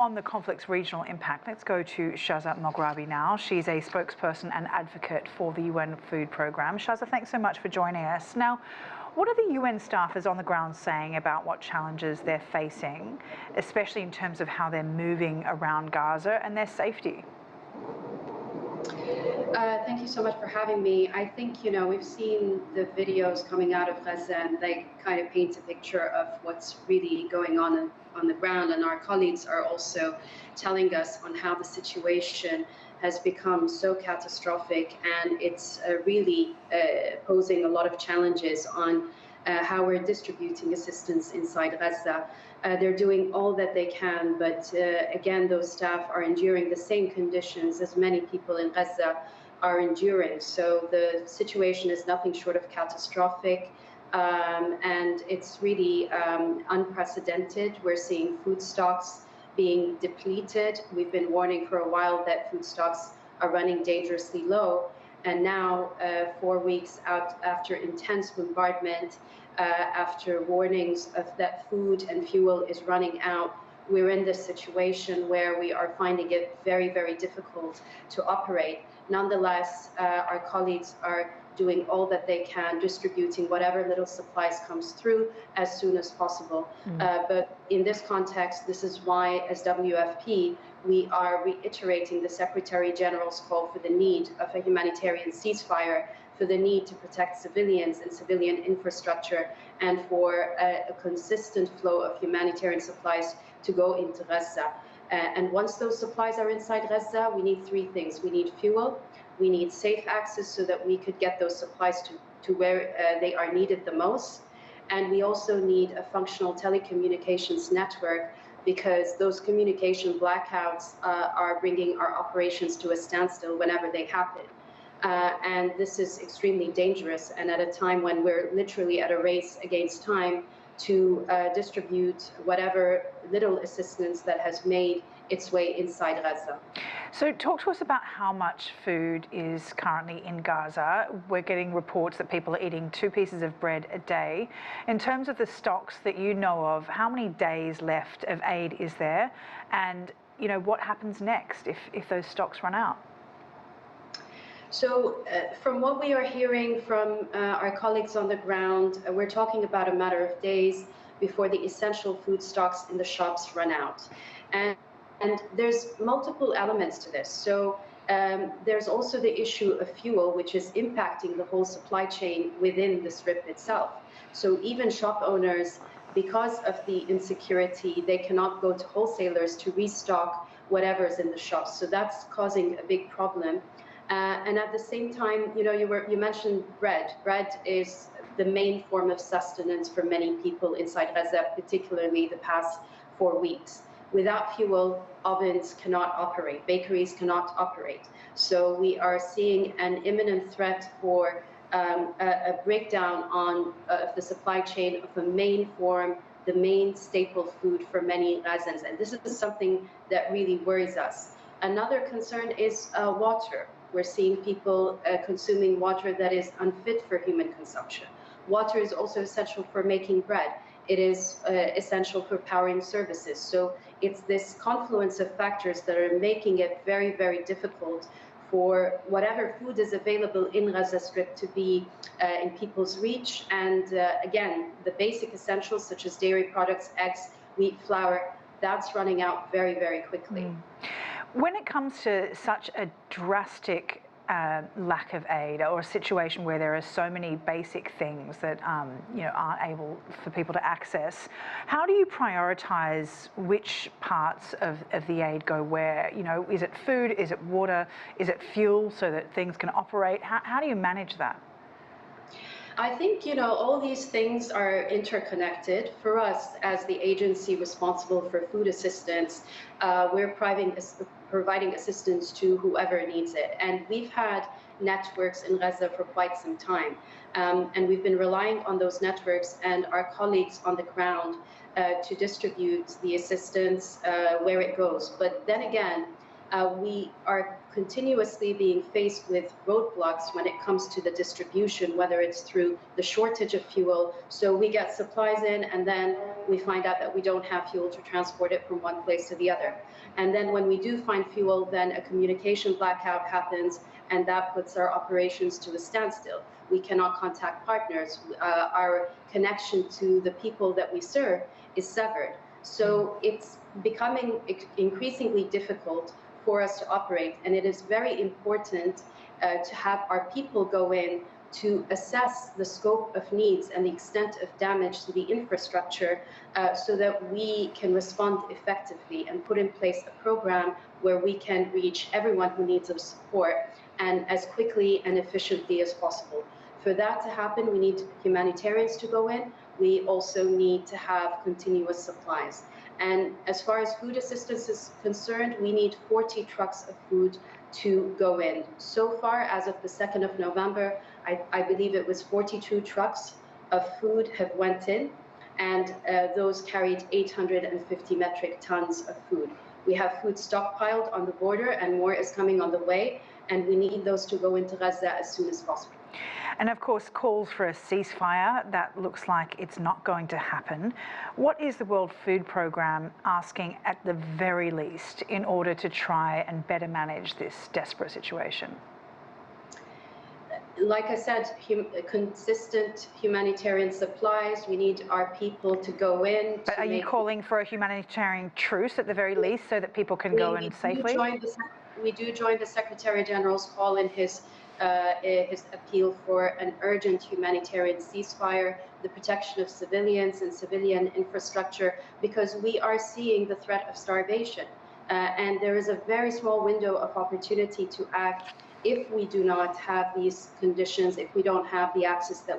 on the conflict's regional impact, let's go to Shaza Moghraby now. She's a spokesperson and advocate for the UN Food Programme. Shaza, thanks so much for joining us. Now, what are the UN staffers on the ground saying about what challenges they're facing, especially in terms of how they're moving around Gaza and their safety? Thank you so much for having me. I think, we've seen the videos coming out of Gaza, and they kind of paint a picture of what's really going on the ground. And our colleagues are also telling us on how the situation has become so catastrophic, and it's really posing a lot of challenges on how we're distributing assistance inside Gaza. They're doing all that they can, but again, those staff are enduring the same conditions as many people in Gaza are enduring. So the situation is nothing short of catastrophic, and it's really unprecedented. We're seeing food stocks being depleted. We've been warning for a while that food stocks are running dangerously low. And now, 4 weeks out after intense bombardment, after warnings of that food and fuel is running out, we're in this situation where we are finding it very, very difficult to operate. Nonetheless, our colleagues are doing all that they can, distributing whatever little supplies comes through as soon as possible. But in this context, this is why, as WFP, we are reiterating the Secretary General's call for the need of a humanitarian ceasefire, for the need to protect civilians and civilian infrastructure, and for a consistent flow of humanitarian supplies to go into Gaza. And once those supplies are inside Gaza, we need three things. We need fuel, we need safe access so that we could get those supplies to where they are needed the most. And we also need a functional telecommunications network, because those communication blackouts are bringing our operations to a standstill whenever they happen. And this is extremely dangerous, and at a time when we're literally at a race against time to distribute whatever little assistance that has made its way inside Gaza. So talk to us about how much food is currently in Gaza. We're getting reports that people are eating 2 pieces of bread a day. In terms of the stocks that you know of, how many days left of aid is there? And, what happens next if those stocks run out? So from what we are hearing from our colleagues on the ground, we're talking about a matter of days before the essential food stocks in the shops run out. And there's multiple elements to this. So there's also the issue of fuel, which is impacting the whole supply chain within the Strip itself. So even shop owners, because of the insecurity, they cannot go to wholesalers to restock whatever's in the shops. So that's causing a big problem. And at the same time, you mentioned bread. Bread is the main form of sustenance for many people inside Gaza, particularly the past 4 weeks. Without fuel, ovens cannot operate, bakeries cannot operate. So we are seeing an imminent threat for a breakdown of the supply chain of the main form, the main staple food for many Gazans. And this is something that really worries us. Another concern is water. We're seeing people consuming water that is unfit for human consumption. Water is also essential for making bread. It is essential for powering services. So it's this confluence of factors that are making it very, very difficult for whatever food is available in Gaza Strip to be in people's reach. And again, the basic essentials such as dairy products, eggs, wheat, flour, that's running out very, very quickly. When it comes to such a drastic lack of aid, or a situation where there are so many basic things that aren't able for people to access, how do you prioritise which parts of the aid go where? Is it food? Is it water? Is it fuel so that things can operate? How do you manage that? I think, all these things are interconnected. For us, as the agency responsible for food assistance, we're providing assistance to whoever needs it. And we've had networks in Gaza for quite some time. And we've been relying on those networks and our colleagues on the ground to distribute the assistance where it goes. But then again, we are continuously being faced with roadblocks when it comes to the distribution, whether it's through the shortage of fuel. So we get supplies in, and then we find out that we don't have fuel to transport it from one place to the other. And then when we do find fuel, then a communication blackout happens, and that puts our operations to a standstill. We cannot contact partners. Our connection to the people that we serve is severed. So it's becoming increasingly difficult for us to operate, and it is very important to have our people go in to assess the scope of needs and the extent of damage to the infrastructure so that we can respond effectively and put in place a program where we can reach everyone who needs our support and as quickly and efficiently as possible. For that to happen, we need humanitarians to go in. We also need to have continuous supplies. And as far as food assistance is concerned, we need 40 trucks of food to go in. So far, as of the 2nd of November, I believe it was 42 trucks of food have went in, and those carried 850 metric tons of food. We have food stockpiled on the border, and more is coming on the way, and we need those to go into Gaza as soon as possible. And of course, calls for a ceasefire, that looks like it's not going to happen. What is the World Food Programme asking at the very least in order to try and better manage this desperate situation? Like I said, consistent humanitarian supplies. We need our people to go in. But are you calling for a humanitarian truce at the very least so that people can go in safely? We do join the Secretary General's call in his appeal for an urgent humanitarian ceasefire, the protection of civilians and civilian infrastructure, because we are seeing the threat of starvation. And there is a very small window of opportunity to act if we do not have these conditions, if we don't have the access that